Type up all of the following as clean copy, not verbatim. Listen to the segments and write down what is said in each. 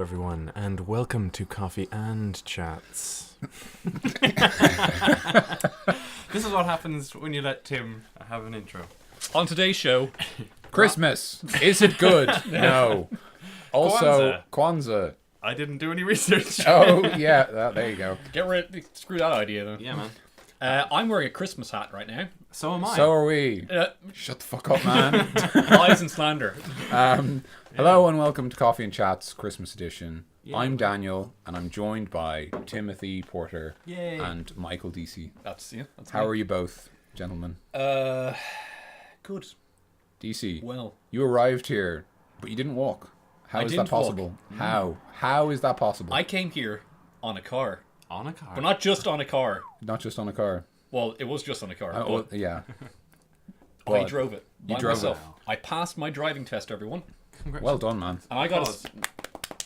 everyone, and welcome to Coffee and Chats. This is what happens when you let Tim have an intro. On today's show, Christmas. Is it good? No. Also, Kwanzaa. I didn't do any research. Oh, yeah. There you go. screw that idea though. Yeah, man. I'm wearing a Christmas hat right now. So am I. So are we. Shut the fuck up, man. Lies and slander. Hello and welcome to Coffee and Chats Christmas edition. Yeah. I'm Daniel, and I'm joined by Timothy Porter Yay. and Michael DC. That's How are you both, gentlemen? Good. DC, Well, you arrived here, but you didn't walk. How I is didn't that possible? walk. How is that possible? I came here on a car, On a car. but not just on a car. Not just on a car. Well, it was just on a car. Oh, but yeah. I but drove it. you by drove myself. it. I passed my driving test, everyone, Well done, man. and I got Applause.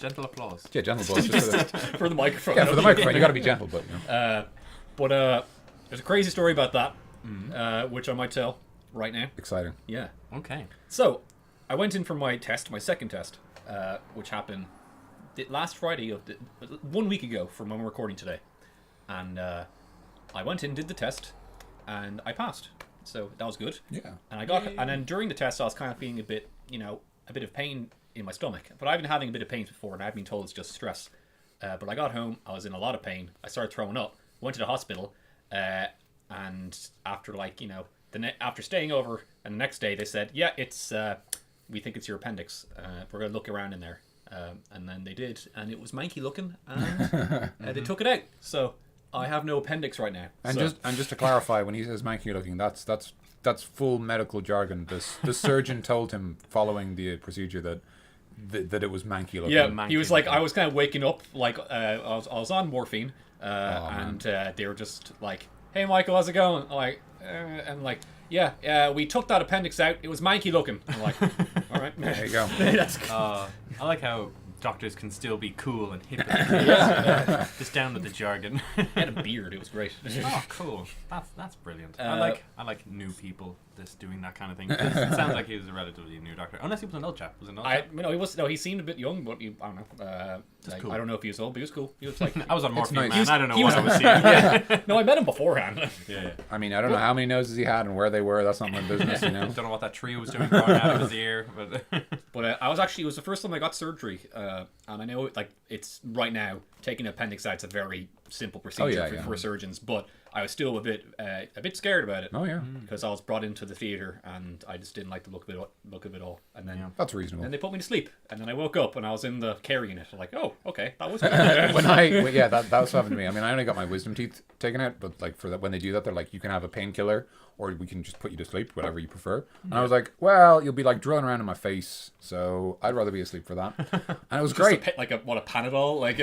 Gentle applause. Yeah, gentle boys. Just for the, for the microphone. yeah, for the microphone. You got to be gentle, but you know. But there's a crazy story about that, which I might tell right now. Exciting. Yeah. Okay. So, I went in for my test, my second test, which happened last Friday, 1 week ago from when we're recording today. And I went in, did the test, and I passed. So that was good. Yeah. And and then during the test, I was kind of feeling a bit of pain in my stomach. But I've been having a bit of pain before, and I've been told it's just stress. But I got home, I was in a lot of pain. I started throwing up. Went to the hospital, and after after staying over, and the next day they said, yeah, it's we think it's your appendix. We're gonna look around in there, and then they did, and it was manky looking, and they took it out. So I have no appendix right now. And just to clarify, when he says manky looking, that's full medical jargon. The surgeon told him following the procedure that it was manky looking. Yeah, he was like, I was kind of waking up, like I was on morphine, and they were just like, "Hey, Michael, how's it going?" I'm like, and like, yeah, we took that appendix out. It was manky looking. I'm like, all right, There you go. that's good. I like how doctors can still be cool and hip. Just down with the jargon. He had a beard. It was great. Oh, cool. That's brilliant. I like new people just doing that kind of thing. It sounds like he was a relatively new doctor, unless he was an old chap. Was it an old chap? He seemed a bit young, but I don't know. cool. I don't know if he was old, but he was cool. He was like, I was on morphine, nice. man. I don't know he what was- I was seeing. no, I met him beforehand. Yeah. I mean, I don't know how many noses he had and where they were. That's not my business, you know. Don't know what that tree was doing growing out of his ear, but But it was the first time I got surgery, and I know it's right now taking an appendix out. It's a very simple procedure for surgeons, but I was still a bit scared about it. Oh yeah, Because I was brought into the theater and I just didn't like the look of it all. And then that's reasonable. then they put me to sleep, and then I woke up and I was in the care unit. I'm like, oh, okay, that was that was happened to me. I mean, I only got my wisdom teeth taken out, but like for that, when they do that, they're like, you can have a painkiller, or we can just put you to sleep, whatever you prefer. And I was like, well, you'll be like drilling around in my face, so I'd rather be asleep for that. And it was great. a Panadol,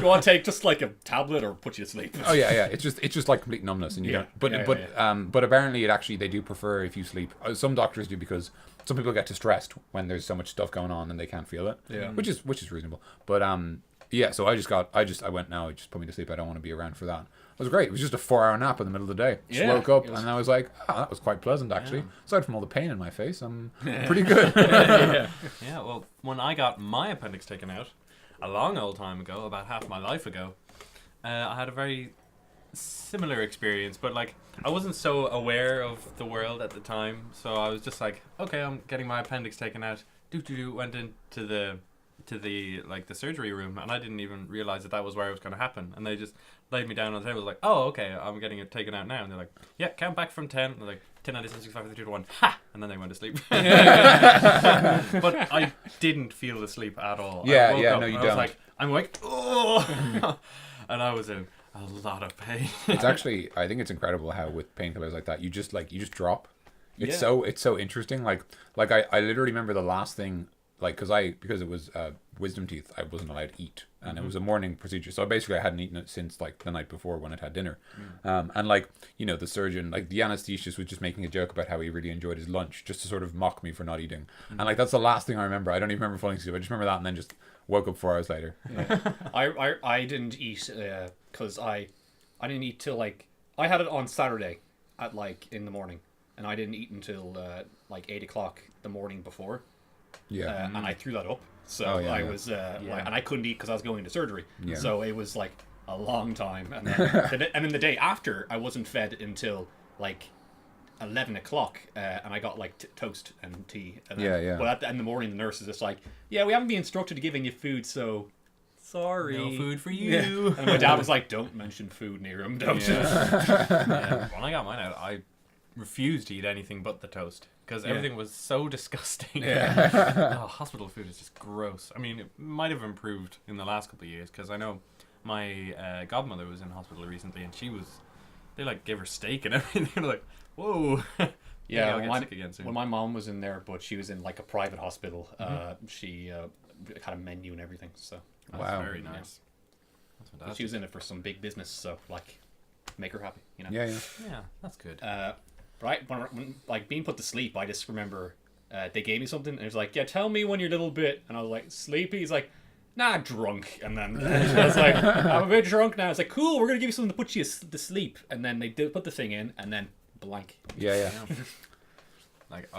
you want to take just like a tablet or put you to sleep? Oh yeah. It's just like complete numbness, and you don't. But apparently, they do prefer if you sleep. Some doctors do, because some people get distressed when there's so much stuff going on and they can't feel it. Yeah. Which is reasonable. But yeah. So I went, no, just put me to sleep. I don't want to be around for that. It was great. It was just a 4-hour nap in the middle of the day. Just woke up and I was like, that was quite pleasant actually. Yeah. Aside from all the pain in my face, I'm pretty good. yeah. Well, when I got my appendix taken out a long old time ago, about half my life ago, I had a very similar experience, but like I wasn't so aware of the world at the time, so I was just like, okay, I'm getting my appendix taken out. Went into the surgery room, and I didn't even realize that was where it was going to happen, and they just laid me down on the table like, oh, okay, I'm getting it taken out now, and they're like, yeah, count back from 10, and they're like 10, 9, 10, 6, 5, 4, 3, 2, 1, ha, and then they went to sleep. But I didn't feel the sleep at all. Yeah, I woke up no, you and I was don't. like, I'm like, oh, and I was in a lot of pain. It's actually, I think it's incredible how with painkillers like that, you just drop. It's Yeah. so interesting. Like I literally remember the last thing, like because it was wisdom teeth, I wasn't allowed to eat, and it was a morning procedure. So basically, I hadn't eaten it since like the night before when I'd had dinner. And like, you know, the surgeon, like the anesthetist, was just making a joke about how he really enjoyed his lunch, just to sort of mock me for not eating. And like that's the last thing I remember. I don't even remember falling asleep. I just remember that, and then just woke up 4 hours later. Yeah. I didn't eat because I didn't eat till like I had it on Saturday at like in the morning, and I didn't eat until like 8 o'clock the morning before. Yeah. And I threw that up. So Oh, yeah, I yeah. was, and I couldn't eat because I was going into surgery. Yeah. So it was like a long time. And then the day after, I wasn't fed until like 11 o'clock, and I got like toast and tea. And then, Yeah. But in the morning, the nurse is just like, "Yeah, we haven't been instructed to giving you food, so sorry, No food for you. Yeah. And my dad was like, "Don't mention food near him, don't." Yeah, when I got mine out, I refused to eat anything but the toast because everything was so disgusting. Oh, hospital food is just gross. I mean, it might have improved in the last couple of years because I know my godmother was in hospital recently and they like gave her steak and everything. They're like, whoa. Yeah, I'll when get sick again soon. when my mom was in there, but she was in like a private hospital. She had a menu and everything, so That's Wow. very nice. That's fantastic. she was in it for some big business. So like, make her happy, you know. Yeah. Yeah, that's good. Right when like being put to sleep, I just remember they gave me something and it was like, "Yeah, tell me when you're a little bit," and I was like, "Sleepy." He's like, "Nah, drunk." And then I was like, "I'm a bit drunk now." It's like, "Cool, we're gonna give you something to put you to sleep." And then they did put the thing in, and then blank. Yeah. Like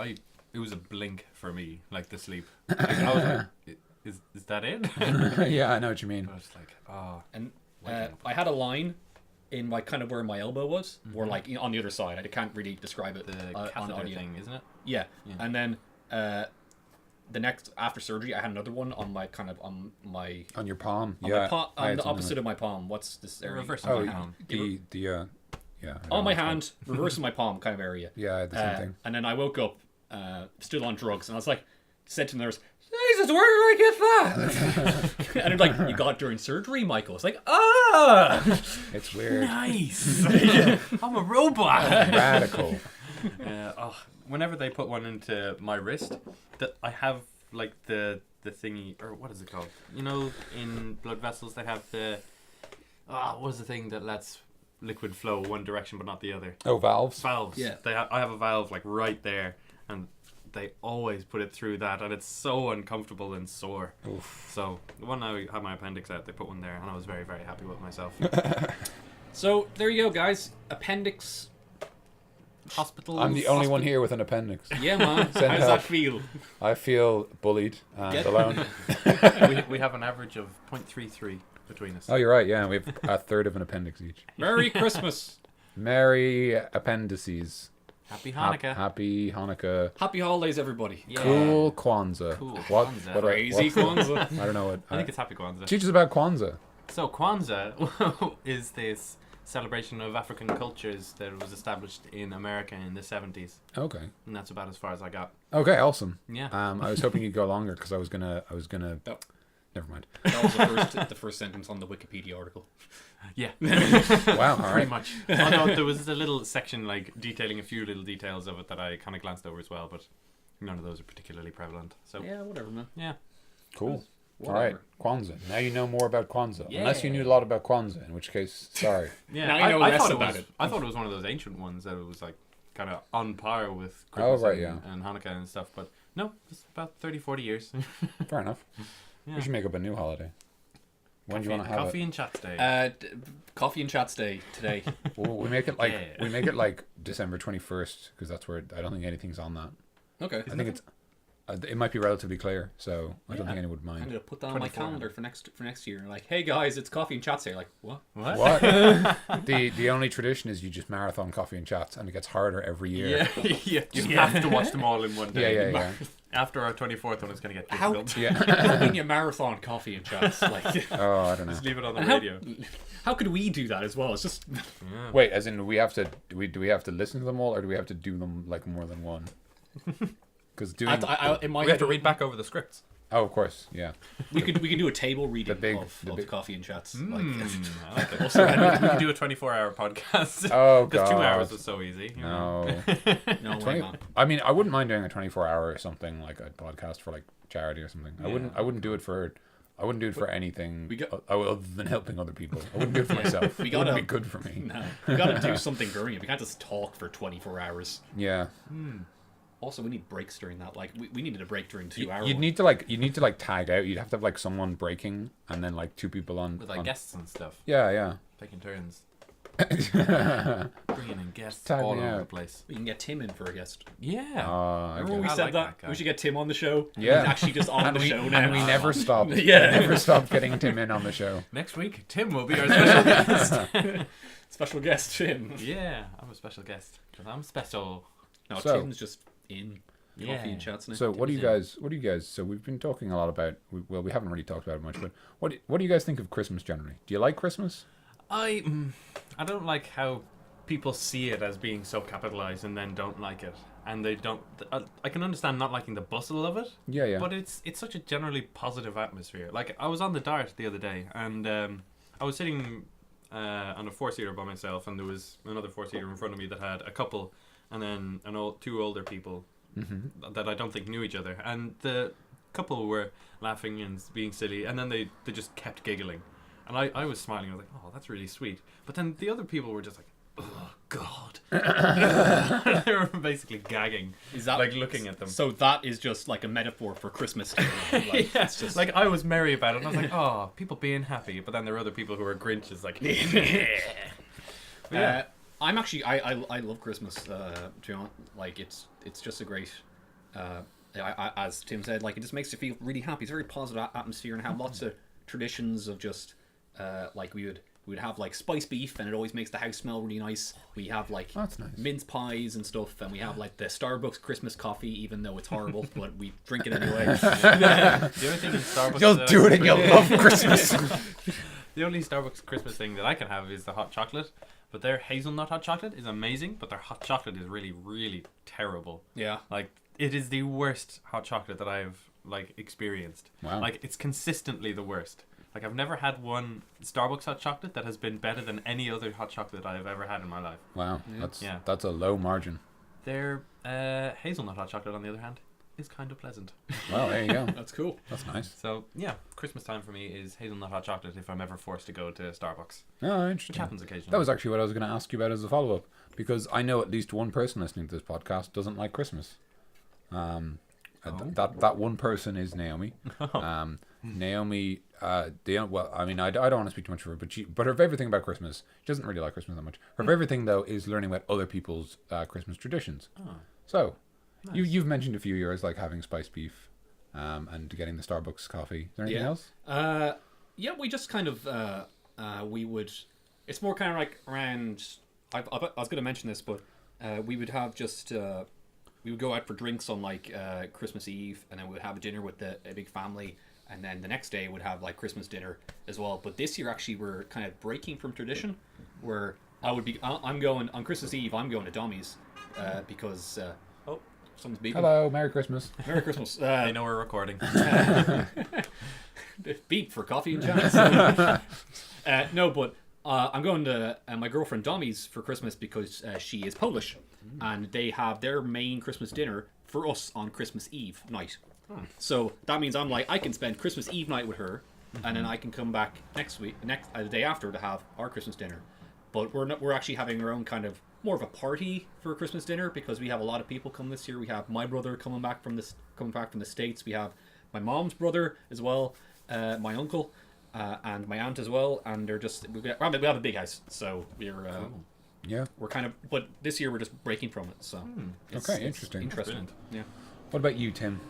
it was a blink for me, like the sleep. Like, I was like, is that it? Yeah, I know what you mean. I was like, oh, And Waking up. I had a line in like kind of where my elbow was, or like on the other side. I can't really describe it the on catheter audio. thing, isn't it? Yeah. And then the next after surgery, I had another one on my On your palm. on, yeah. my palm, I on had the something opposite of my palm. What's this area? Reverse Oh, my palm. the yeah. I don't On know my what's hand, reversing my palm kind of area. Yeah, I had the same thing. And then I woke up, still on drugs, and I was like, said to the nurse, "Jesus, where did I get that?" And they're like, "You got it during surgery, Michael." It's like, ah. It's weird. Nice. I'm a robot. Radical. Whenever they put one into my wrist, that I have like the thingy, or what is it called? You know, in blood vessels they have the what is the thing that lets liquid flow one direction but not the other? Oh, valves. Valves. Yeah. I have a valve like right there, and they always put it through that, and it's so uncomfortable and sore. Oof. So when I had my appendix out, they put one there, and I was very, very happy with myself. So there you go, guys. Appendix. Hospital. I'm the only one here with an appendix. Yeah, man. How Send does help. that feel? I feel bullied and Get- alone. we have an average of 0.33 between us. Oh, you're right. Yeah, we have a third of an appendix each. Merry Christmas. Merry appendices. Happy Hanukkah. Happy Hanukkah. Happy holidays, everybody. Yeah. Cool Kwanzaa. Cool What? Kwanzaa. What? Crazy Kwanzaa. I don't know what. I think it's Happy Kwanzaa. Teach us about Kwanzaa. So Kwanzaa is this celebration of African cultures that was established in America in the 70s, Okay. and that's about as far as I got. Okay. Awesome. Yeah. I was hoping you'd go longer because I was gonna. That- Never mind. That was the first sentence on the Wikipedia article. Yeah. Wow. All Pretty right. much. Oh no, there was a little section like detailing a few little details of it that I kind of glanced over as well, but none of those are particularly prevalent. So Yeah, whatever, man. yeah. Cool. Whatever. All right. Kwanzaa. Now you know more about Kwanzaa. Yeah. Unless you knew a lot about Kwanzaa, in which case, sorry. Yeah, Now you know less thought it about was, it. I thought it was one of those ancient ones that it was like kind of on par with Oh, Christmas right, and, and Hanukkah and stuff, but no, it's about 30, 40 years. Fair enough. Yeah. We should make up a new holiday. When do you want to have Coffee it? and Chats Day. Coffee and Chats Day today. Well, we make it like Yeah. we make it like December 21st because that's where I don't think anything's on that. Okay. I think it's it might be relatively clear, so I don't think anyone would I'm mind. gonna put that on my 24. calendar for next year. Like, hey guys, it's Coffee and Chats Day. Like, what? What? What? The only tradition is you just marathon coffee and chats, and it gets harder every year. Yeah, you have to watch them all in one Yeah, day. yeah. After our 24th one, it's going to get How- difficult. Yeah. How can you marathon Coffee and Chats? Like, Oh, I don't know. Just leave it on the and how, radio. how could we do that as well? It's just Yeah. Wait, as in we have to do we have to listen to them all, or do we have to do them like more than one? Because doing in my We have to head, read back over the scripts. oh, of course, yeah. we can do a table reading big- of the big- Coffee and Chats. I Like, like it. Also, and we can do a 24-hour podcast. Oh Because god. 2 hours was so easy. you know. No. no way, 20, man. I mean, I wouldn't mind doing a 24-hour or something like a podcast for like charity or something. I wouldn't do it for anything We got- other than helping other people. I wouldn't do it for myself. We It wouldn't gotta- be good for me. No, we got to do something during it. We can't just talk for 24 hours. Yeah. Also, we need breaks during that. Like, we needed a break during 2 hours. You'd need to like tag out. You'd have to have like someone breaking and then like two people on. With like on- guests and stuff. Yeah, yeah. Taking turns. Bring bringing in guests Tag all me over out. the place. We can get Tim in for a guest. Yeah. Remember when we I said like that? that guy. We should get Tim on the show? Yeah. He's actually just on and the we, show now. and we never stopped. Yeah. We never stopped getting Tim in on the show. Next week, Tim will be our special guest. Special guest Tim. Yeah, I'm a special guest because I'm special. No, So- Tim's just in Yeah. coffee and chats now. So what do you Tim's guys? So we've been talking a lot about. We haven't really talked about it much, but what do you guys think of Christmas generally? Do you like Christmas? I don't like how people see it as being so capitalized and then don't like it, and they don't. I can understand not liking the bustle of it, Yeah, yeah. but it's such a generally positive atmosphere. Like I was on the Dart the other day, and I was sitting on a 4-seater by myself, and there was another 4-seater in front of me that had a couple, and then two older people that I don't think knew each other, and the couple were laughing and being silly, and then they just kept giggling, and I was smiling. I was like, oh, that's really sweet. But then the other people were just like, oh God. They were basically gagging, Is that like looking at them. So that is just like a metaphor for Christmas. Like, Yeah, it's just like I was merry about it, and I was like, oh, people being happy. But then there were other people who were Grinches, like, yeah. I'm actually I love Christmas. To be honest, like it's just a great. As Tim said, like it just makes you feel really happy. It's a very positive atmosphere, and have lots of traditions of just like we would have like spiced beef, and it always makes the house smell really nice. We have like That's nice. mince pies and stuff, and we have like the Starbucks Christmas coffee, even though it's horrible, but we drink it anyway. The only thing in Starbucks You'll that do it, and you'll love Christmas. The only Starbucks Christmas thing that I can have is the hot chocolate. But their hazelnut hot chocolate is amazing, but their hot chocolate is really, really terrible. Yeah. Like it is the worst hot chocolate that I've like experienced. Wow. Like it's consistently the worst. Like I've never had one Starbucks hot chocolate that has been better than any other hot chocolate I've ever had in my life. Wow, Yeah. that's a low margin. Their hazelnut hot chocolate, on the other hand, is kind of pleasant. Well, there you go. That's cool. That's nice. So yeah, Christmas time for me is hazelnut hot chocolate if I'm ever forced to go to Starbucks, Oh, which interesting. happens occasionally. That was actually what I was going to ask you about as a follow up, because I know at least one person listening to this podcast doesn't like Christmas. That one person is Naomi. Naomi, well, I mean, I don't want to speak too much for her, but her favorite thing about Christmas, she doesn't really like Christmas that much. Her favorite thing though is learning about other people's Christmas traditions. Oh. So, Nice. you've mentioned a few years like having spiced beef, and getting the Starbucks coffee. Is there anything else? Yeah, we just kind of we would. It's more kind of like around. I was going to mention this, but we would have just. We would go out for drinks on like Christmas Eve, and then we would have a dinner with a big family, and then the next day we'd have like Christmas dinner as well. But this year actually we're kind of breaking from tradition, where I'm going on Christmas Eve. I'm going to Domi's because someone's beeping. Hello, Merry Christmas. Merry Christmas. I know we're recording. Beep for coffee and chats. No, but I'm going to my girlfriend Domi's for Christmas because she is Polish, and they have their main Christmas dinner for us on Christmas Eve night. So that means I can spend Christmas Eve night with her, and then I can come back the day after to have our Christmas dinner. But we're actually having our own kind of more of a party for Christmas dinner because we have a lot of people come this year. We have my brother coming back from the States. We have my mom's brother as well, my uncle, and my aunt as well. And we have a big house, so Yeah. we're kind of. But this year we're just breaking from it. So Okay, interesting. Interesting. Yeah. What about you, Tim?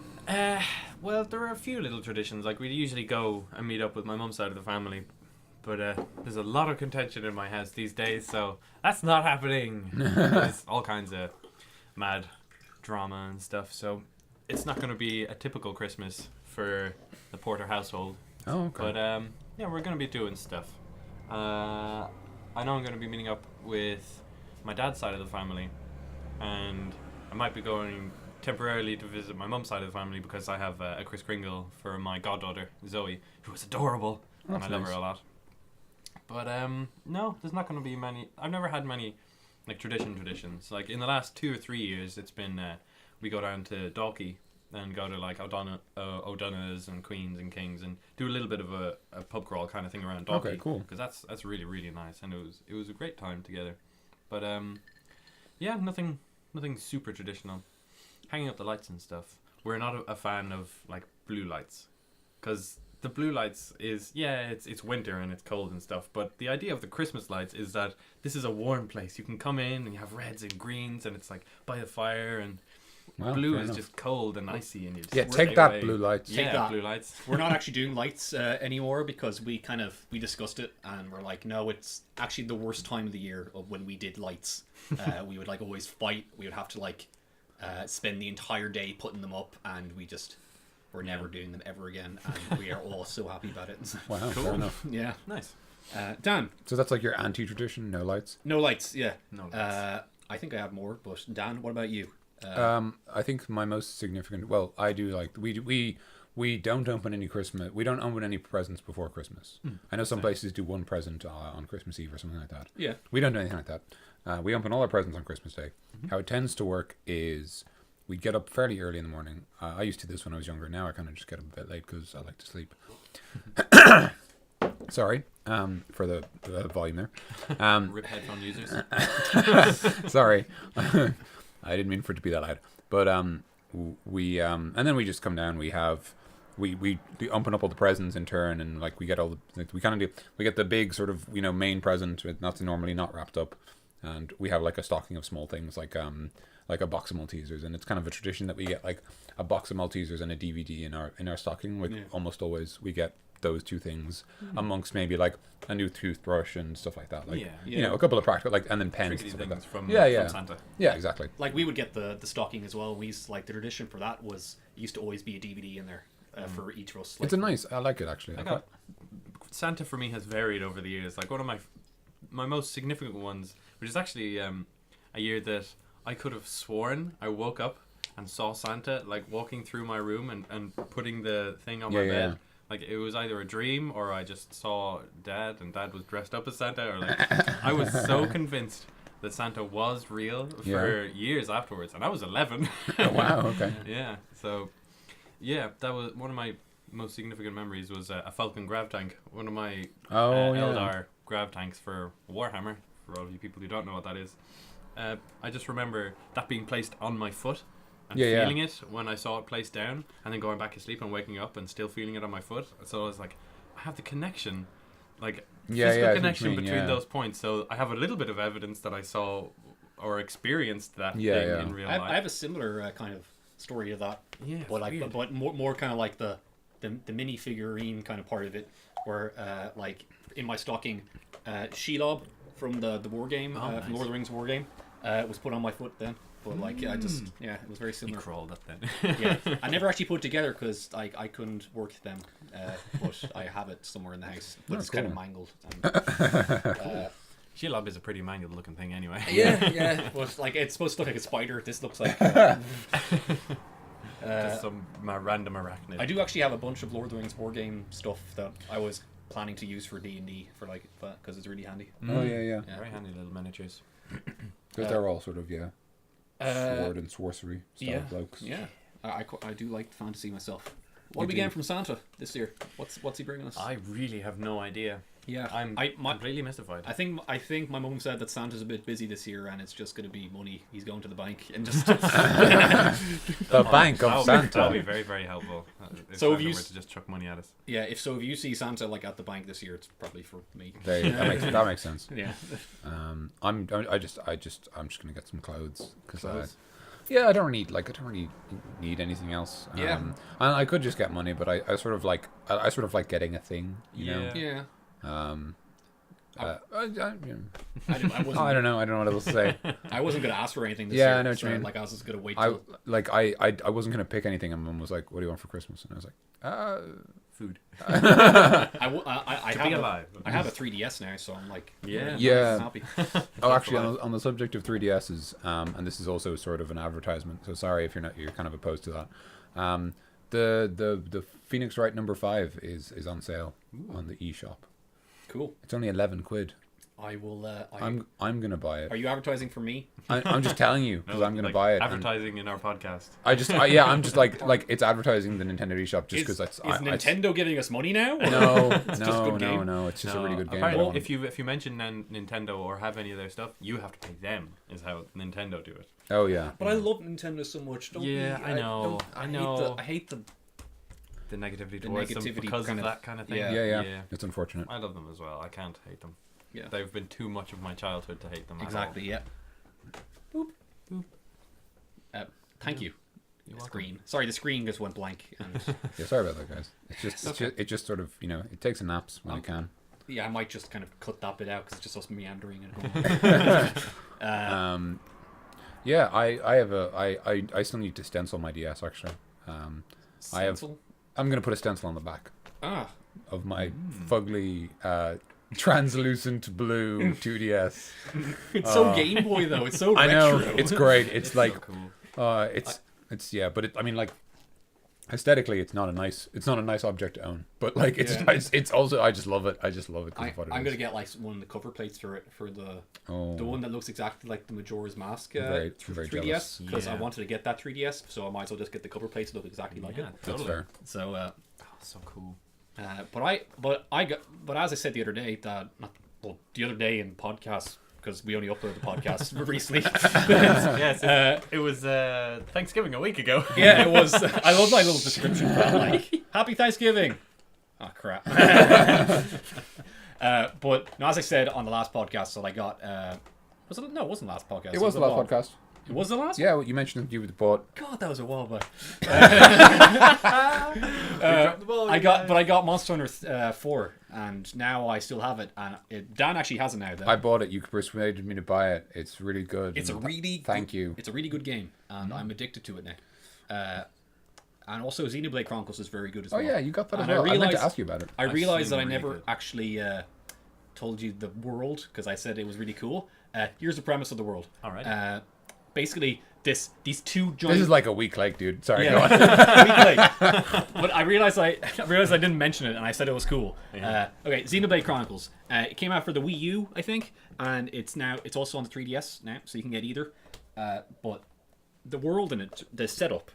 Well, there are a few little traditions. Like, we usually go and meet up with my mum's side of the family. But there's a lot of contention in my house these days, so that's not happening. There's all kinds of mad drama and stuff, so it's not going to be a typical Christmas for the Porter household. Oh, okay. But, yeah, we're going to be doing stuff. I know I'm going to be meeting up with my dad's side of the family, and I might be going temporarily to visit my mum's side of the family because I have a Kris Kringle for my goddaughter, Zoe, who is adorable, and I love her a lot. But no, there's not going to be many. I've never had many like traditions. Like in the last 2 or 3 years, it's been we go down to Dalkey and go to like O'Donoghue's and Queens and Kings and do a little bit of a pub crawl kind of thing around Dalkey. Okay, cool. Because that's really, really nice, and it was a great time together. But yeah, nothing super traditional. Hanging up the lights and stuff. We're not a fan of like blue lights because the blue lights is it's winter and it's cold and stuff, but the idea of the Christmas lights is that this is a warm place. You can come in and you have reds and greens and it's like by the fire, and blue fair is enough. just cold and icy and you just Yeah, stay take that, away. blue lights. Yeah, Take that. blue lights. We're not actually doing lights anymore because we discussed it and we're like, no, it's actually the worst time of the year of when we did lights. We would like always fight. We would have to like spend the entire day putting them up, and we're never doing them ever again. And we are all so happy about it. Wow, Cool. fair enough. Yeah. Nice. Dan, So that's like your anti-tradition, no lights. no lights. Yeah. No lights. I think I have more, but Dan, what about you? I think my most significant. Well, I do like we don't open any Christmas. We don't open any presents before Christmas. I know some places do one present on Christmas Eve or something like that. Yeah. We don't do anything like that. We open all our presents on Christmas Day. How it tends to work is we get up fairly early in the morning. I used to do this when I was younger. Now I kind of just get up a bit late because I like to sleep. Sorry for the volume there. Rip headphone users. Sorry. I didn't mean for it to be that loud. But we and then we just come down. We open up all the presents in turn, and like we get all the we kind of do. We get the big sort of main present that's normally not wrapped up, and we have like a stocking of small things like a box of Maltesers, and it's kind of a tradition that we get like a box of Maltesers and a DVD in our stocking. Like almost always we get those two things amongst maybe like a new toothbrush and stuff like that. Like a couple of practical and then pens and Trinkety stuff like things that. from Yeah. Santa. Yeah, exactly. Like we would get the stocking as well. We used like the tradition for that was it used to always be a DVD in there for each of us. Like, It's a nice. I like it actually. Santa for me has varied over the years. Like one of my most significant ones, which is actually a year that I could have sworn I woke up and saw Santa like walking through my room and putting the thing on my bed. Like it was either a dream or I just saw Dad and Dad was dressed up as Santa, or like I was so convinced that Santa was real for years afterwards, and I was 11. Oh, wow. Okay. Yeah. So yeah, that was one of my most significant memories. Was a Falcon grav tank, one of my Eldar grav tanks for Warhammer. For all of you people who don't know what that is, I just remember that being placed on my foot. And feeling it when I saw it placed down, and then going back to sleep and waking up and still feeling it on my foot. So I was like, I have the connection, like physical connection between those points. So I have a little bit of evidence that I saw or experienced that thing in real life. I have a similar kind of story to that. Yeah, but like, weird. but more kind of like the mini figurine kind of part of it, where like in my stocking, Shelob from the war game, from Lord of the Rings war game, was put on my foot then. But like I just it was very You similar. crawled up then. Yeah, I never actually put it together because I couldn't work them, but I have it somewhere in the house. But it's kind of mangled. And, Shelob is a pretty mangled looking thing anyway. yeah. But like it's supposed to look like a spider. This looks like. Just some random arachnid. I do actually have a bunch of Lord of the Rings war game stuff that I was planning to use for D&D for like because it's really handy. Oh yeah. Very handy little miniatures. Because they're all sort of sword and sorcery style blokes. Yeah, I do like fantasy myself. What are we getting from Santa this year? What's he bringing us? I really have no idea. Yeah, I'm completely mystified. I think my mum said that Santa's a bit busy this year, and it's just going to be money. He's going to the bank and just. The bank of Santa. That would be very, very helpful. If So Santa if you were to just chuck money at us. Yeah, if you see Santa like at the bank this year, it's probably for me. That makes sense. Yeah. I'm just gonna get some clothes because I don't really need anything else. Yeah. And I could just get money, but I sort of like getting a thing. You know. Yeah. I I don't know. I don't know what else to say. I wasn't going to ask for anything this year. Yeah, I know what you mean. Like I was just going to wait. I Till... wasn't gonna pick anything, and Mum was like, "What do you want for Christmas?" And I was like, Food. I To have be alive. I have a 3DS now, so I'm like Yeah. happy. Oh, actually, on the subject of 3DSs, and this is also sort of an advertisement. So sorry if you're kind of opposed to that. The Phoenix Wright number 5 is on sale on the eShop. Cool. It's only 11 quid. I will. I'm gonna buy it. Are you advertising for me? I'm just telling you because I'm gonna like buy it. Advertising in our podcast. I'm just like it's advertising the Nintendo eShop just because Is Nintendo giving us money now? Or? No, It's just a good game? no. It's just a really good game. Apparently, if you mention Nintendo or have any of their stuff, you have to pay them. Is how Nintendo do it. Oh yeah. But I love Nintendo so much. Don't Yeah, be, I know. I hate the. the negativity towards them negativity because kind of of- that kind of thing. yeah. Yeah. It's unfortunate. I love them as well. I can't hate them. Yeah. They've been too much of my childhood to hate them. Exactly. Yeah. Boop. Boop. Thank you. You're The welcome. screen. Sorry, the screen just went blank. And Yeah, sorry about that, guys. It just sort of, it takes a naps when Um, it can. yeah, I might just kind of cut that bit out because it's just us meandering and Yeah, I still need to stencil my DS actually. stencil. I'm gonna put a stencil on the back Ah, of my fugly translucent blue 2DS. it's so Game Boy though. It's so I retro. know, it's great. It's It's like so cool. it's yeah, but I mean, like, aesthetically, it's not a nice object to own. But like, Yeah. it's also, I just love it. I just love it because of what it I'm is. gonna get like one of the cover plates for it for the one that looks exactly like the Majora's Mask I'm for very 3DS jealous. because I Yeah. wanted to get that 3DS, so I might as well just get the cover plates that look exactly like Yeah, it. That's totally. fair. So, Oh, so cool. but as I said the other day, the other day in podcast because we only uploaded the podcast recently. Yes, it was Thanksgiving a week ago. Yeah, it was. I love my little description for that. Like, Happy Thanksgiving. Oh crap. But no, as I said on the last podcast, so I got. Was it? No, it wasn't the last podcast. It was the last one. podcast. It was the last. Yeah, well, you mentioned you bought. God, that was a while back. dropped the ball, I you got, guys. but I got Monster Hunter 4, and now I still have it. And Dan actually has it now. Though. I bought it. You persuaded me to buy it. It's really good. It's a and really thank you. It's a really good game, and I'm addicted to it now. And also Xenoblade Chronicles is very good as Oh well. yeah, you got that as And I well. I meant realized- to ask you about it. I I've realized seen that I really never good. actually told you the world because I said it was really cool. Here's the premise of the world. All right. Basically, these two giant. This is like a week late, dude. Sorry, go on. But I realized I didn't mention it, and I said it was cool. Yeah. Okay, Xenoblade Chronicles. It came out for the Wii U, I think, and it's also on the 3DS now, so you can get either. But the world in it, the setup,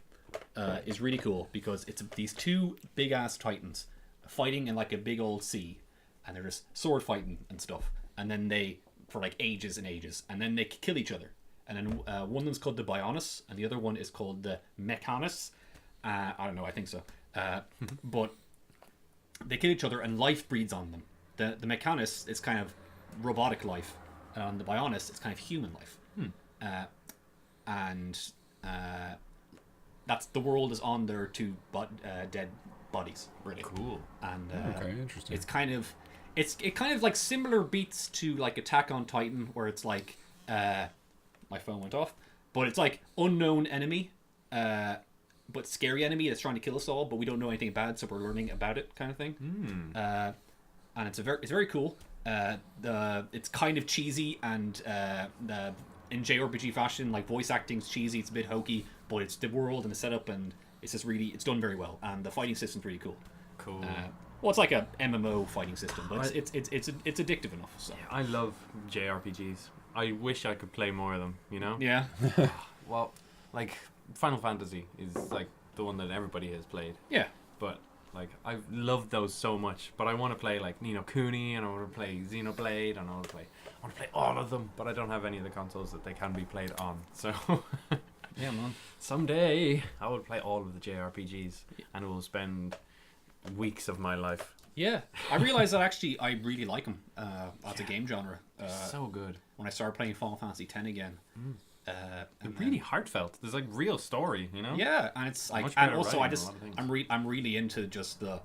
is really cool because it's these two big ass titans fighting in like a big old sea, and they're just sword fighting and stuff, and then they for like ages and ages, and then they kill each other. And then one of them's called the Bionis, and the other one is called the Mechanus. I don't know, I think so. But they kill each other, and life breeds on them. The Mechanus is kind of robotic life, and the Bionis is kind of human life. That's the world is on their two dead bodies, really. Cool. And Okay, interesting. it's kind of like similar beats to like Attack on Titan, where it's like my phone went off, but it's like unknown enemy, but scary enemy that's trying to kill us all, but we don't know anything about it, so we're learning about it, kind of thing. And it's very cool. It's kind of cheesy and in JRPG fashion, like voice acting's cheesy, it's a bit hokey, but it's the world and the setup, and it's done very well, and the fighting system's really cool. Cool. Well, it's like a MMO fighting system, but it's addictive enough. So I love JRPGs. I wish I could play more of them, you know? yeah, Well, like, Final Fantasy is, like, the one that everybody has played. yeah, But, like, I've loved those so much. But I want to play, like, Ni no Kuni, and I want to play Xenoblade, and I want to play all of them. But I don't have any of the consoles that they can be played on. So, yeah, man. someday, I will play all of the JRPGs, and will spend weeks of my life. Yeah, I realized that actually I really like them as a game genre. So good. When I started playing Final Fantasy X again, They're really heartfelt. There's, like, real story, you know? yeah, and it's like, Much and better also writing I on a just lot of things. I'm really into just the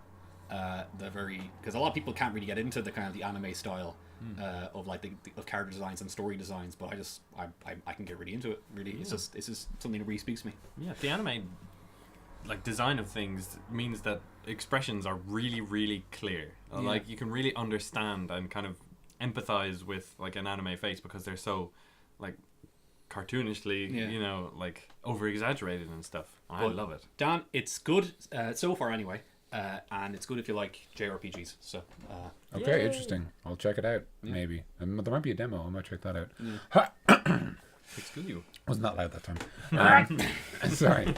very, because a lot of people can't really get into the kind of the anime style of like of character designs and story designs, but I can get really into it. Really, it's just something that really speaks to me. Yeah, the anime, like, design of things means that expressions are really, really clear. Yeah. Like, you can really understand and kind of empathize with, like, an anime face because they're so, like, cartoonishly, Yeah. you know, like, over-exaggerated and stuff. And I But- love it. Dan, it's good so far anyway, and it's good if you like JRPGs. So Okay, Yay. interesting. I'll check it out. Yeah. Maybe. There might be a demo. I might check that out. It's good. Wasn't that loud that time? Sorry.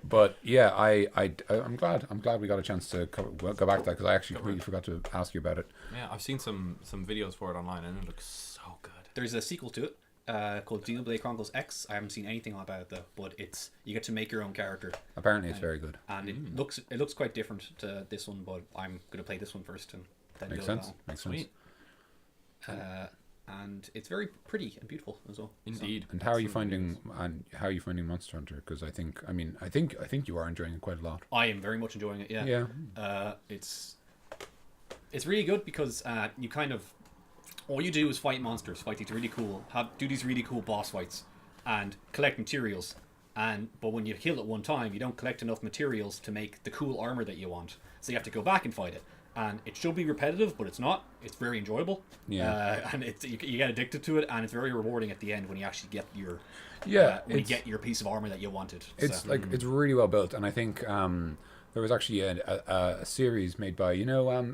But yeah, I'm glad we got a chance to go back to that because I actually completely forgot to ask you about it. Yeah, I've seen some videos for it online and it looks so good. there's a sequel to it. called Xenoblade Chronicles X. I haven't seen anything about it though, but you get to make your own character, Apparently, it's very good. and it looks quite different to this one. But I'm gonna play this one first and then Makes go sense. down. Makes sense. Sweet. And it's very pretty and beautiful as well. Indeed. And how are you finding Monster Hunter? Because I think you are enjoying it quite a lot. I am very much enjoying it. Yeah. Yeah. It's really good because you kind of all you do is fight monsters, fight these really cool, do these really cool boss fights, and collect materials. But when you kill it one time, you don't collect enough materials to make the cool armor that you want, so you have to go back and fight it. And it should be repetitive, but it's not. It's very enjoyable. Yeah. And you get addicted to it, and it's very rewarding at the end when you actually get your when you get your piece of armor that you wanted. It's it's really well built, and I think there was actually a series made by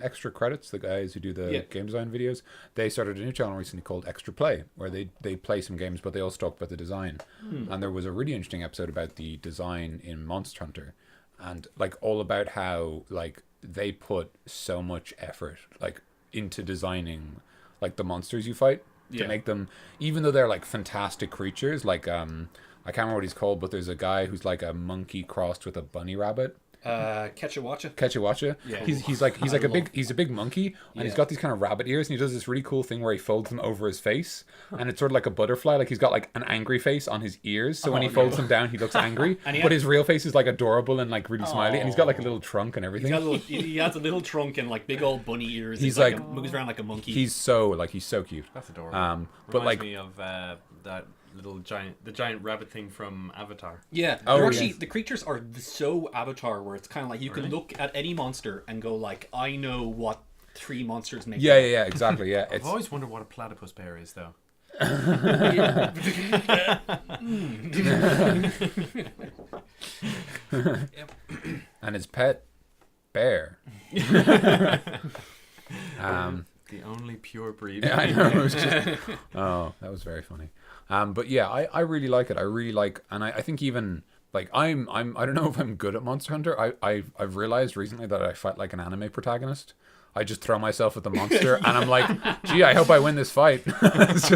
Extra Credits, the guys who do the game design videos. They started a new channel recently called Extra Play, where they play some games, but they also talk about the design. And there was a really interesting episode about the design in Monster Hunter, and like all about how like they put so much effort like into designing like the monsters you fight to make them, even though they're like fantastic creatures, like I can't remember what he's called, but there's a guy who's like a monkey crossed with a bunny rabbit. Ketchawacha. Yeah. He's a big monkey, and he's got these kind of rabbit ears, and he does this really cool thing where he folds them over his face, and it's sort of like a butterfly. Like he's got like an angry face on his ears, so when he folds them down, he looks angry. But his real face is like adorable and like really smiley, and he's got like a little trunk and everything. He has a little trunk and like big old bunny ears. He's moves around like a monkey. He's so cute. That's adorable. But Reminds like me of that little giant rabbit thing from Avatar. Yeah, the creatures are so Avatar, where it's kind of like you can look at any monster and go like, I know what 3 monsters make. Yeah, exactly. Yeah, I've always wondered what a platypus bear is, though. And his pet bear. The only pure breed. Yeah, I know. It was just, oh, that was very funny. But yeah, I really like it. I really like, and I think even like I don't know if I'm good at Monster Hunter. I've realized recently that I fight like an anime protagonist. I just throw myself at the monster, and I'm like, gee, I hope I win this fight. It's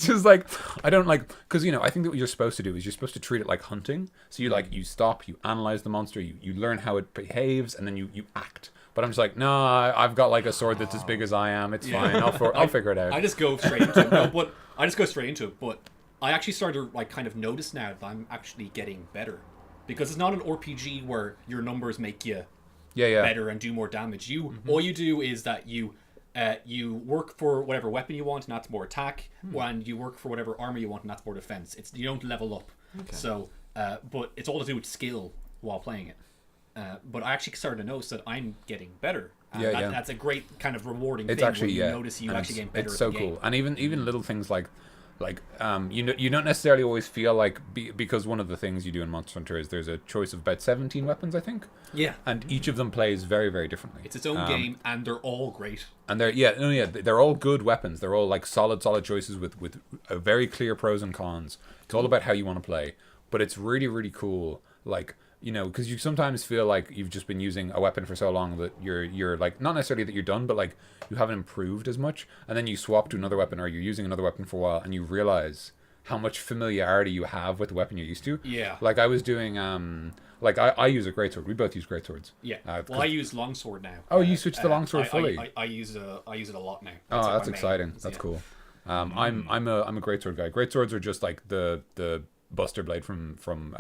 just like I don't like, because I think that what you're supposed to do is you're supposed to treat it like hunting. So you stop, you analyze the monster, you learn how it behaves, and then you act. But I'm just like, no, I've got like a sword that's as big as I am. It's fine. I'll figure it out. I just go straight into it. But I actually started to like kind of notice now that I'm actually getting better, because it's not an RPG where your numbers make you better and do more damage. All you do is that you work for whatever weapon you want, and that's more attack, and you work for whatever armor you want, and that's more defense. You don't level up. Okay. So, but it's all to do with skill while playing it. But I actually started to notice that I'm getting better. That's a great kind of rewarding thing. Actually, when you notice you actually getting better. It's so cool, and even little things like you don't necessarily always feel like because one of the things you do in Monster Hunter is there's a choice of about 17 weapons, I think. Yeah. And each of them plays very, very differently. It's its own game, and they're all great. And they're all good weapons. They're all like solid choices with a very clear pros and cons. It's all about how you want to play, but it's really, really cool. Like, because you sometimes feel like you've just been using a weapon for so long that you're like, not necessarily that you're done, but like you haven't improved as much, and then you swap to another weapon, or you're using another weapon for a while, and you realize how much familiarity you have with the weapon you're used to. Yeah. Like I was doing, I use a greatsword. We both use greatswords. Yeah. I use longsword now. Oh, you switched to longsword fully. I use it a lot now. Oh, that's exciting. That's cool. I'm a greatsword guy. Greatswords are just like the Buster Blade from Final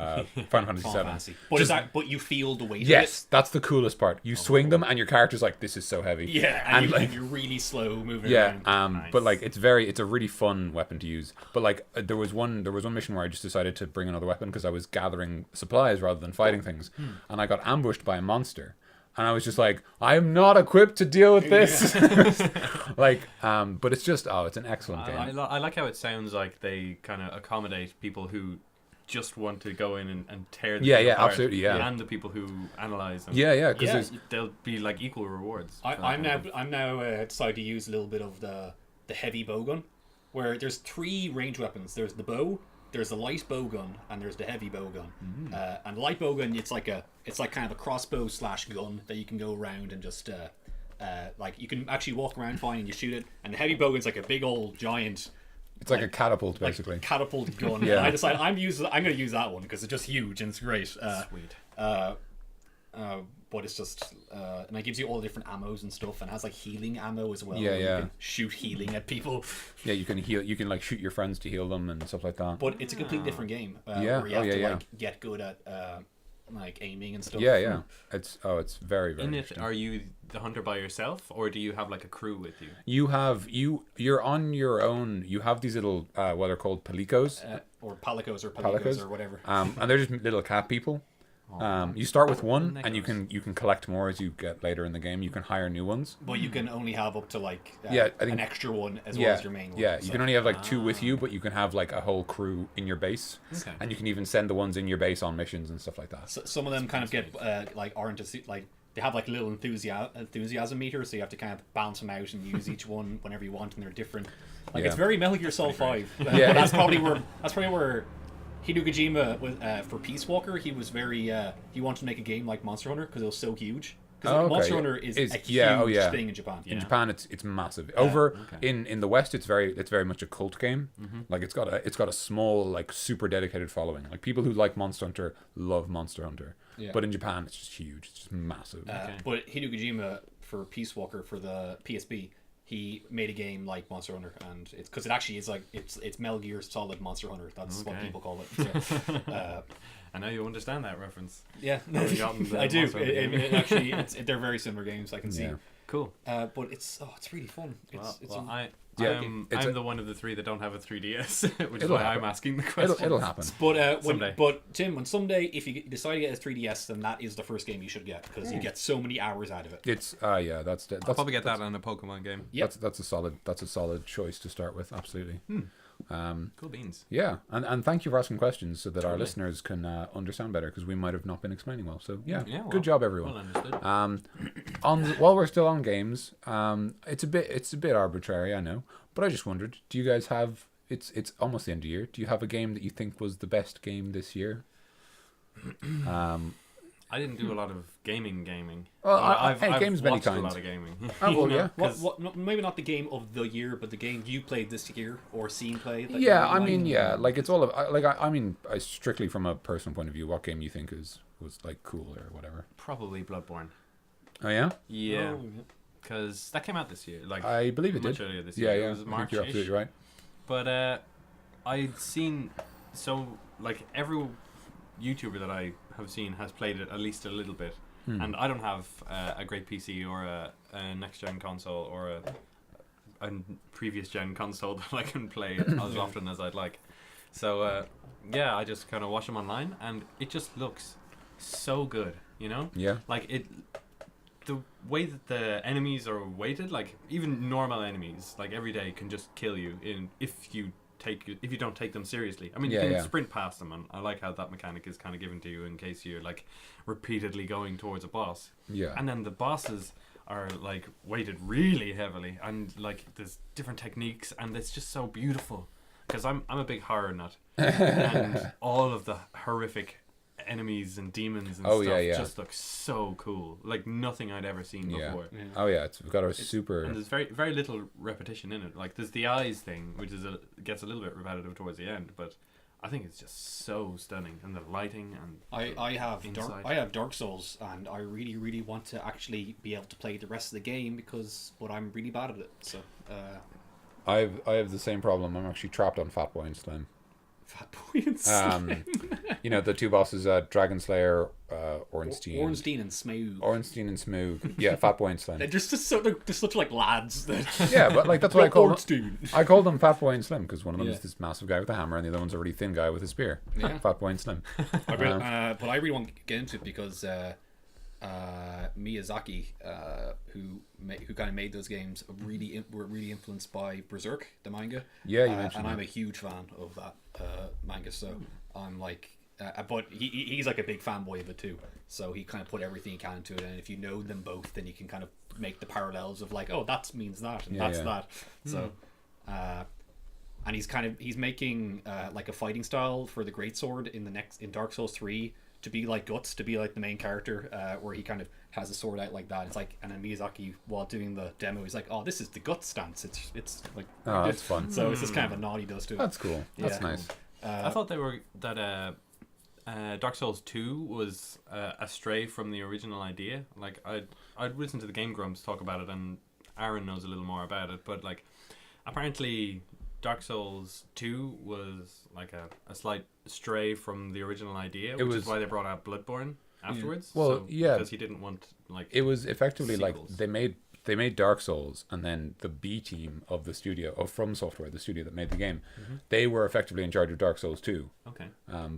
Fantasy VII. But you feel the weight of it? Yes, that's the coolest part. You swing them and your character's like, this is so heavy. Yeah, and you're really slow moving around. Nice. But like it's a really fun weapon to use. But like there was one mission where I just decided to bring another weapon because I was gathering supplies rather than fighting things. And I got ambushed by a monster. And I was just like, I am not equipped to deal with this. But it's just, it's an excellent game. I like how it sounds like they kind of accommodate people who just want to go in and tear them apart. Absolutely, and the people who analyze them. Because they'll be like equal rewards. I'm now decided to use a little bit of the heavy bowgun, where there's 3 range weapons. There's the bow, there's the light bowgun, and there's the heavy bowgun. And the light bowgun, it's like kind of a crossbow / gun that you can go around and just like you can actually walk around fine and you shoot it. And the heavy bowgun's like a big old giant It's like a catapult, basically. catapult gun. Yeah. And I decided I'm going to use that one because it's just huge and it's great. Sweet. But it's just and it gives you all the different ammos and stuff, and has like healing ammo as well. Yeah, where yeah. You can shoot healing at people, Yeah, you can heal. You can like shoot your friends to heal them and stuff like that. but it's a completely different game. Yeah. Where you have Oh, yeah, to yeah. like get good at like aiming and stuff. Yeah, yeah. It's very very. In it, interesting. are you the hunter by yourself, or do you have like a crew with you? You're on your own. You have these little what are called palicos, Or palicos or Palicos? palicos or whatever. and they're just little cat people. You start with one, and you Nicholas. can collect more as you get later in the game. You can hire new ones. But you can only have up to like Yeah, I think- an extra one as well Yeah, as your main one. yeah. You So- can only have like 2 with you, but you can have like a whole crew in your base, Okay. and you can even send the ones in your base on missions and stuff like that. So, some of them kind of get like aren't as like they have like little enthusiasm meters, so you have to kind of balance them out and use each one whenever you want, and they're different. Like Yeah. it's very Metal Gear Solid 5. Yeah. But that's probably where Hideo Kojima was for Peace Walker. He was very he wanted to make a game like Monster Hunter because it was so huge. Because Oh, okay. Monster Hunter is a huge yeah, oh, yeah. thing in Japan. In Japan, it's massive. Over okay. in the West, it's very much a cult game. Like it's got a small like super dedicated following. Like people who like Monster Hunter love Monster Hunter. Yeah. But in Japan, it's just huge. It's just massive. But Hideo Kojima for Peace Walker for the PSP, he made a game like Monster Hunter, and it's because it actually is like it's Metal Gear Solid Monster Hunter. That's what Okay. people call it. So, I know you understand that reference. yeah, forgotten the I do. Monster Hunter game. It actually, they're very similar games. I can see. Yeah. Cool. But it's really fun. Well, Yeah, I'm it's the one of the three that don't have a 3DS, which is It'll why I'm happen. asking the question. It'll happen. But Someday. but Tim, when someday if you decide to get a 3DS, then that is the first game you should get because you get so many hours out of it. It's yeah. That's I'll probably get that on a Pokemon game. Yep. That's a solid choice to start with. Absolutely. Cool beans. Yeah, and thank you for asking questions so that our listeners can understand better because we might have not been explaining well. So yeah, Yeah, well, good job everyone. Well understood. While we're still on games, it's a bit arbitrary, I know, but I just wondered, do you guys have? It's almost the end of the year. Do you have a game that you think was the best game this year? I didn't do a lot of gaming. Well, I've games many watched a kinds. lot of gaming. Oh, well, yeah. Maybe not the game of the year, but the game you played this year or seen play. That Yeah, you I really mean, liked. yeah, like it's all of I mean, strictly from a personal point of view, what game you think was like cool or whatever. Probably Bloodborne. Oh yeah, Yeah, Oh, yeah. because that came out this year. Like I believe it much did. earlier this Yeah, year. yeah, It was I think March. you're absolutely right. But I'd seen like every YouTuber that I have seen has played it at least a little bit, and I don't have a great PC or a next gen console or a previous gen console that I can play as often as I'd like. So yeah, I just kind of watch them online, and it just looks so good, you know? Yeah, Like the way that the enemies are weighted, like even normal enemies, like every day can just kill you if you don't take them seriously. I mean, you Yeah, can yeah. sprint past them, and I like how that mechanic is kind of given to you in case you're like repeatedly going towards a boss. yeah. And then the bosses are like weighted really heavily, and like there's different techniques, and it's just so beautiful. Because I'm a big horror nut, and all of the horrific enemies and demons and Oh, stuff yeah. just look so cool, like nothing I'd ever seen Yeah. before. Oh yeah, it's got a super. And there's very little repetition in it. Like there's the eyes thing, which is gets a little bit repetitive towards the end, but I think it's just so stunning, and the lighting and I have Inside. Dark Souls, and I really want to actually be able to play the rest of the game but I'm really bad at it. So I have the same problem. I'm actually trapped on Fat Boy and Slim. Fat Boy and Slim. You know the two bosses, Dragon Slayer, Ornstein. Ornstein and Smough. Ornstein and Smoog. Yeah, Fat Boy and Slim. They're just such like lads. That Yeah, but like that's what I call them. Ornstein. I call them Fat Boy and Slim because one of them Yeah. is this massive guy with a hammer, and the other one's a really thin guy with a spear. Yeah. Fat Boy and Slim. But I really want to get into it because Miyazaki, who kind of made those games, were really influenced by Berserk, the manga. Yeah, you mentioned and that. I'm a huge fan of that manga, so I'm like, but he's like a big fanboy of it too. So he kind of put everything he can into it, and if you know them both, then you can kind of make the parallels of like, oh, that means that, and Yeah, that's yeah. that. So. And he's making like a fighting style for the greatsword in Dark Souls 3, to be like Guts, to be like the main character, where he kind of has a sword out like that. It's like, and then Miyazaki, while doing the demo, he's like, "Oh, this is the Guts stance." It's like, Oh, that's fun. So it's just kind of a nod he does to it. That's cool. That's Yeah. nice. I thought Dark Souls 2 was astray from the original idea. Like I'd listened to the Game Grumps talk about it, and Aaron knows a little more about it. But like, apparently, Dark Souls 2 was like a slight stray from the original idea, which is why they brought out Bloodborne afterwards. Well, so, yeah, because he didn't want like it was effectively sequels. like they made Dark Souls, and then the B team of the studio of From Software, the studio that made the game, they were effectively in charge of Dark Souls 2. Okay.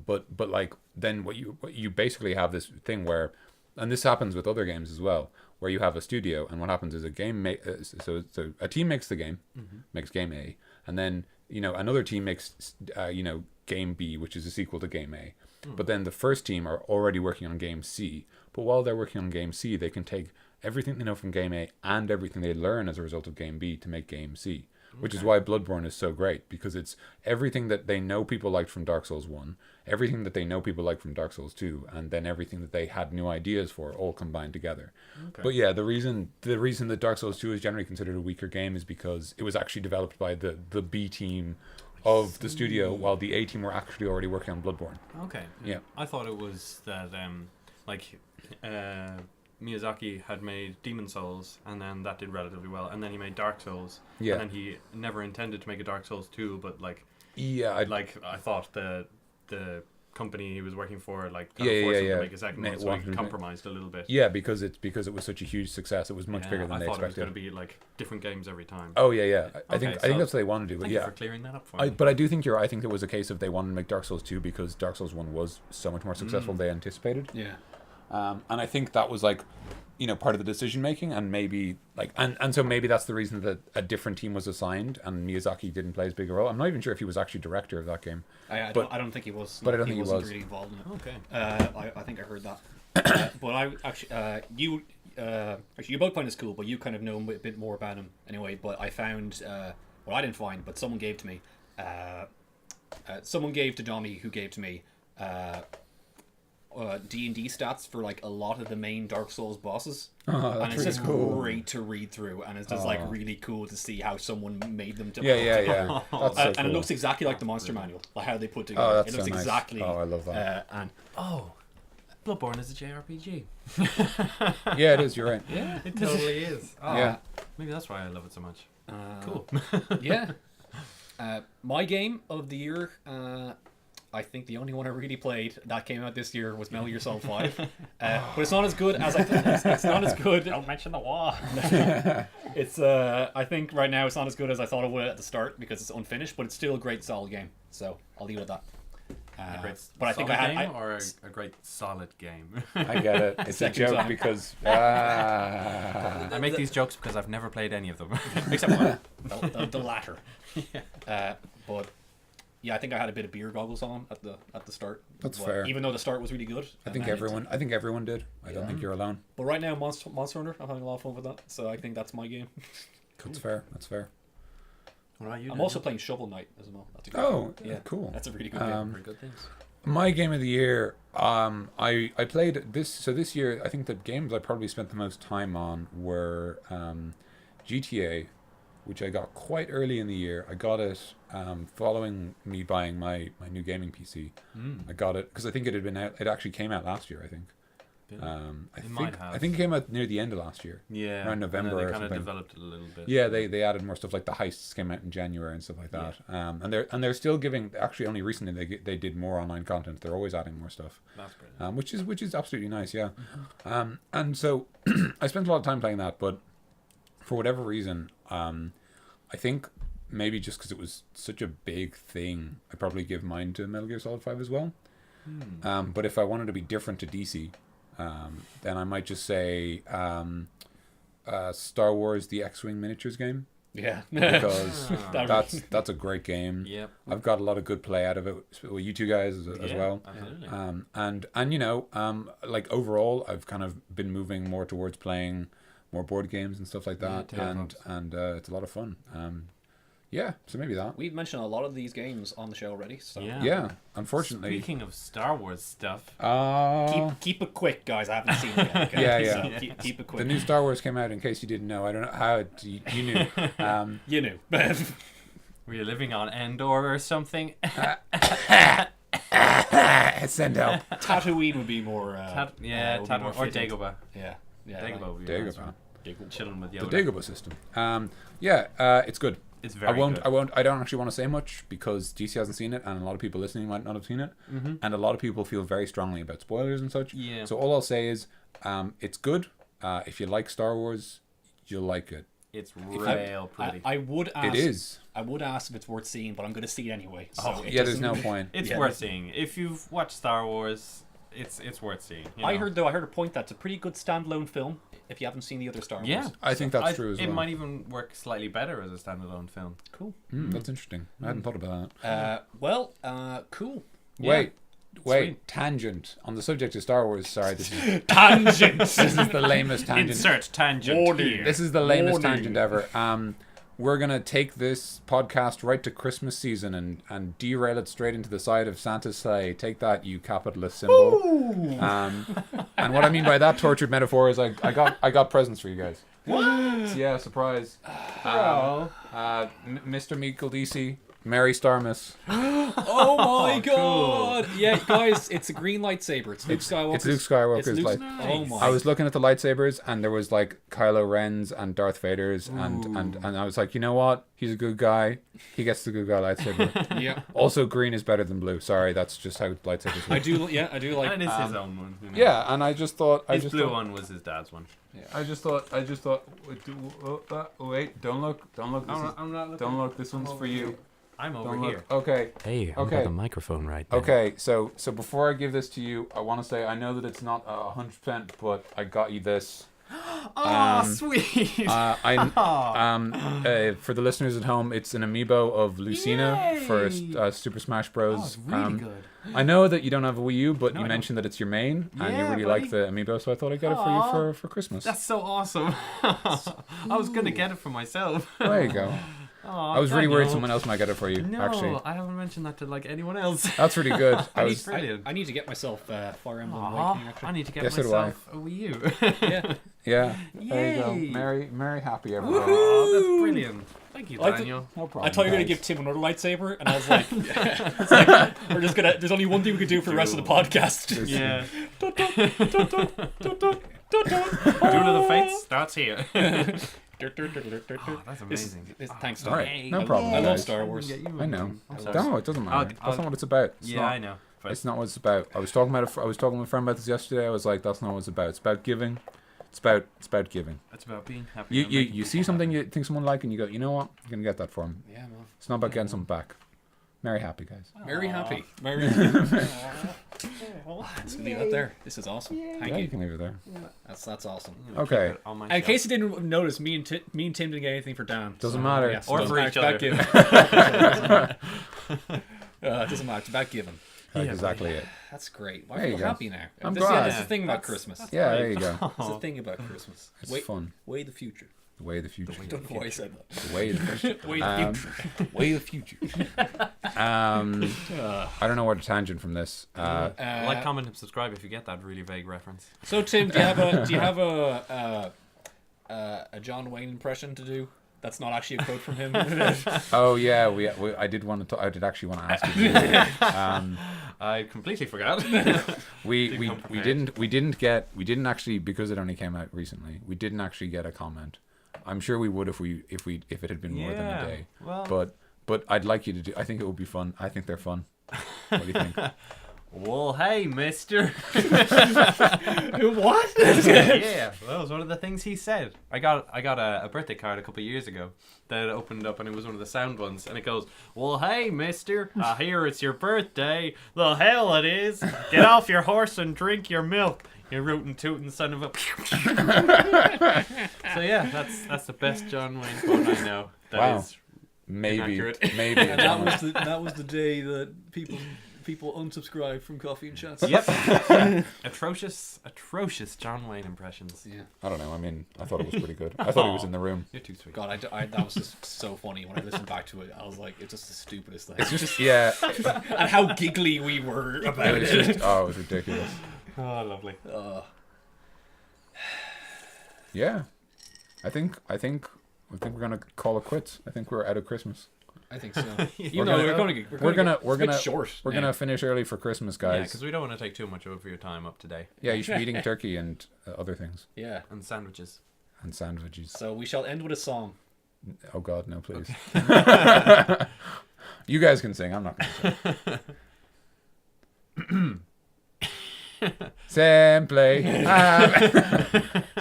But like then what you basically have this thing where, and this happens with other games as well, where you have a studio, and what happens is so a team makes the game, makes game A, and then another team makes game B, which is a sequel to game A. But then the first team are already working on game C. But while they're working on game C, they can take everything they know from game A and everything they learn as a result of game B to make game C. Which is why Bloodborne is so great, because it's everything that they know people liked from Dark Souls 1, everything that they know people liked from Dark Souls 2, and then everything that they had new ideas for, all combined together. Okay. But yeah, the reason that Dark Souls 2 is generally considered a weaker game is because it was actually developed by the B team of the studio, while the A team were actually already working on Bloodborne. Okay. Yeah. I thought it was that Miyazaki had made Demon Souls, and then that did relatively well, and then he made Dark Souls, Yeah. and then he never intended to make a Dark Souls 2, but Yeah, I thought the company he was working for forced him to make a second one, so he compromised a little bit. Yeah, because it was such a huge success. It was much bigger than I they thought expected. it was going to be like different games every time. Oh yeah. I think so that's what they wanted to do. But Thank yeah, you for clearing that up for me. But I do think I think there was a case of they wanted to make Dark Souls 2 because Dark Souls 1 was so much more successful than they anticipated. Yeah. And I think that was like, part of the decision making, and maybe like, and so maybe that's the reason that a different team was assigned and Miyazaki didn't play as big a role. I'm not even sure if he was actually director of that game. I don't think he was. But I don't think he wasn't was. really involved in it. Okay. I think I heard that. But I actually, you both find this cool, but you kind of know a bit more about him anyway. But I found, I didn't find, but someone gave to me. Someone gave to Domi, who gave to me D&D stats for like a lot of the main Dark Souls bosses, and it's just great to read through, and it's just like really cool to see how someone made them. Yeah. That's so And cool. it looks exactly like the monster manual, like how they put together. that's It looks so nice. exactly. Oh, I love that. And Bloodborne is a JRPG. Yeah, it is. You're right. Yeah, it totally is. Oh, Yeah. Maybe that's why I love it so much. Cool. yeah. My game of the year, I think the only one I really played that came out this year was Metal Gear Solid 5. But it's not as good as I thought. It's not as good. Don't mention the war. It's I think right now it's not as good as I thought it would at the start because it's unfinished, but it's still a great solid game. So I'll leave it at that. A great But I think solid I had game or a great solid game. I get it. It's a Second joke time. because I make these jokes because I've never played any of them except one. the latter. But yeah, I think I had a bit of beer goggles on at the start. That's But fair. Even though the start was really good. I think everyone did. I don't think you're alone. But right now, Monster Hunter, I'm having a lot of fun with that. So I think that's my game. That's fair. That's fair. What about you? I'm also playing Shovel Knight as well. That's a good Oh, game. Yeah, cool. That's a really good game. Very good things. My game of the year, I played this. So this year, I think the games I probably spent the most time on were GTA, which I got quite early in the year. I got it following me buying my new gaming PC. I got it because I think it had been out. It actually came out last year, I think. I think it came out near the end of last year. Yeah, around November and then or they kind of something. developed it a little bit. Yeah, they added more stuff like the heists came out in January and stuff like that. And they're still giving. Actually, only recently they did more online content. They're always adding more stuff. That's brilliant. Which is absolutely nice. Yeah. And so I spent a lot of time playing that, but for whatever reason, I think maybe just because it was such a big thing, I probably give mine to Metal Gear Solid 5 as well. But if I wanted to be different to DC, then I might just say Star Wars: The X-Wing Miniatures game, Yeah. because that's a great game. Yep. I've got a lot of good play out of it with you two guys as Yeah, well. Absolutely. And like overall, I've kind of been moving more towards playing more board games and stuff like that, tabletops. and it's a lot of fun. Yeah, so maybe that. We've mentioned a lot of these games on the show already, so Yeah, unfortunately. Speaking of Star Wars stuff, keep it quick, guys. I haven't seen it yet. Okay? Yeah, So yeah. keep it quick. The new Star Wars came out. In case you didn't know, I don't know how you knew. You knew. were you living on Endor or something? Send help. Tatooine would be more. Tatooine or Dagobah. Yeah, Dagobah would be Dagobah. nice one. Chilling with The Yoda. Dagobah system. It's good. It's very good. I don't actually want to say much because DC hasn't seen it, and a lot of people listening might not have seen it, and a lot of people feel very strongly about spoilers and such. Yeah. So all I'll say is, it's good. If you like Star Wars, you'll like it. It's real pretty. I would ask. It is. I would ask if it's worth seeing, but I'm going to see it anyway. So it There's doesn't- no point. It's Yeah. worth seeing. If you've watched Star Wars, it's worth seeing. You know? I heard a point that's a pretty good standalone film if you haven't seen the other Star Wars. Yeah, I think that's true as well. It might even work slightly better as a standalone film. Cool. That's interesting. I hadn't thought about that. Cool. Wait, Sweet. tangent on the subject of Star Wars. Sorry, this is Tangent. this is the lamest tangent. Insert tangent Warning. here. This is the lamest Warning. tangent ever. We're gonna take this podcast right to Christmas season and derail it straight into the side of Santa's sleigh. Take that, you capitalist symbol. And what I mean by that tortured metaphor is I got presents for you guys. What? Yeah, surprise. Mr. Meekle DC, Mary Starmus. Oh my god! Yeah, guys, it's a green lightsaber. It's Luke Skywalker. It's Luke Skywalker's It's Luke's- light. Oh my! I was looking at the lightsabers and there was like Kylo Ren's and Darth Vader's and I was like, you know what? He's a good guy. He gets the good guy lightsaber. Yeah, Also, green is better than blue. Sorry, that's just how lightsabers I work. do. Yeah, I do like. And it's his own one. You know? Yeah, and I just thought. His blue one was his dad's one. I just thought. Wait, don't look. I'm not looking. Don't look. This one's for you. I'm over Don't here. look. Okay. Hey, Okay. the microphone right there. Okay. So before I give this to you, I want to say I know that it's not 100%, but I got you this. Oh, sweet. For the listeners at home, it's an amiibo of Lucina for Super Smash Bros. Oh, it's really good. I know that you don't have a Wii U, but No, you I mentioned that it's your main, and you Yeah, really buddy. like the amiibo, so I thought I'd get it for you for Christmas. That's so awesome. I was gonna get it for myself. There you go. Aw, I was really worried Daniel. someone else might get it for you. No, Actually, I haven't mentioned that to like anyone else. that's really good. I was. Brilliant. I need to get myself Fire Emblem Aw, Awakening. I Actually, need to get Yes, so do I. myself a Wii U. yeah. Yeah. There you go. Yay. Merry happy everyone. Oh, that's brilliant. Thank you, I like Daniel. No problem. I thought you were gonna guys. give Tim another lightsaber, and I was like, it's like we're just gonna. There's only one thing we could do for the rest of the podcast. Just- Yeah. Dun-dun. Duel of the Fates starts here. Oh, that's This- amazing. Thanks, All Tom. right. No problem. I love guys. Star Wars. I know. I'm sorry. No, it doesn't matter. I'll- That's not what it's about. It's Yeah, not, I know. But It's not what it's about. I was talking with a friend about this yesterday. I was like, that's not what it's about. It's about giving. It's about giving. it's about being happy. You and you, making you see people something happy. you think someone like and you go, you know what? I'm gonna get that for him. Yeah, man. It's not about getting something back. Merry happy guys. Very happy. Very. Let's leave that there. This is awesome. Thank Yeah, you. you can leave it there. That's awesome. I'm gonna Okay. keep it on my And in shelf. case you didn't notice, me and Tim didn't get anything for Dan. Doesn't matter. Yeah, Or doesn't for matter. each It's about other. giving. It doesn't matter. It's about giving. That's exactly it. That's great. Why There are you you go. happy now? I'm this, glad. Yeah, this is the thing about That's- Christmas. Yeah, right. there you go. This is the thing about Christmas. It's Wait, fun. way the future. The way of the future. I don't know why I said that. The way of the future. Way the future. Way of the future. I don't know where to tangent from this. Like, comment, and subscribe if you get that really vague reference. So Tim, do you have a John Wayne impression to do? That's not actually a quote from him. Oh yeah, I did actually want to ask you. I completely forgot. We come didn't actually, because it only came out recently. We didn't actually get a comment. I'm sure we would if it had been more than a day. Well, But I'd like you to do. I think it would be fun. I think they're fun. What do you think? well, hey, mister. What? Yeah, that was one of the things he said. I got a birthday card a couple of years ago that opened up, and it was one of the sound ones, and it goes, well, hey, mister, I hear it's your birthday. The hell it is. Get off your horse and drink your milk, you rootin' tootin' son of a... So yeah, that's the best John Wayne quote I know. That Wow. is Maybe inaccurate. maybe. And that was the day that people people unsubscribe from Coffee and Chats. Yep. atrocious John Wayne impressions. Yeah. I don't know. I mean, I thought it was pretty good. I thought he was in the room. You're too sweet. God, that was just so funny. When I listened back to it, I was like, it's just the stupidest thing. It's just yeah. And how giggly we were about It was it. just it was ridiculous. Oh, lovely. Yeah, I think we're gonna call it quits. I think we're out of Christmas. I think so. We're gonna short. We're gonna finish early for Christmas, Yeah, guys. because we don't want to take too much of your time up today. Yeah, you should be eating turkey and other things Yeah. And sandwiches. and sandwiches. So we shall end with a song. Oh God, no, please. You guys can sing. I'm not gonna sing. Simply.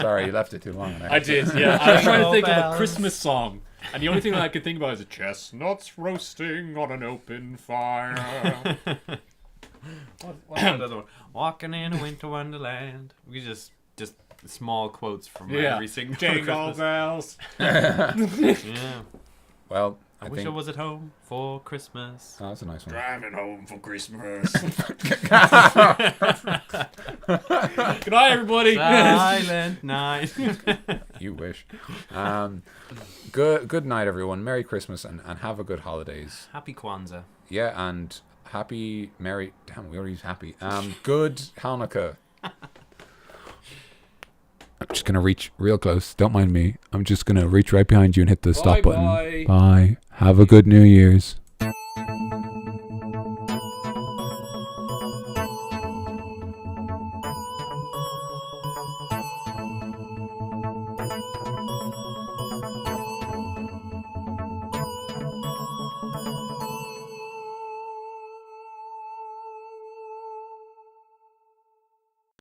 Sorry, you left it too long. I did, yeah. I was trying to think of a bells. Christmas song. And the only thing that I could think about is a chestnuts roasting on an open fire. What's that other one? Walking in a winter wonderland. We just small quotes from every single Jingle Christmas. bells. Yeah. Well, I I wish I think was at home for Christmas. oh, that's a nice one. Driving home for Christmas. Good night, everybody. Silent night. You wish. Good night, everyone. Merry Christmas and have a good holidays. Happy Kwanzaa. Yeah, and happy Merry. Damn, we already used happy. Good Hanukkah. I'm just gonna reach real close. Don't mind me. I'm just gonna reach right behind you and hit the stop button. Bye. Bye. Have a good New Year's.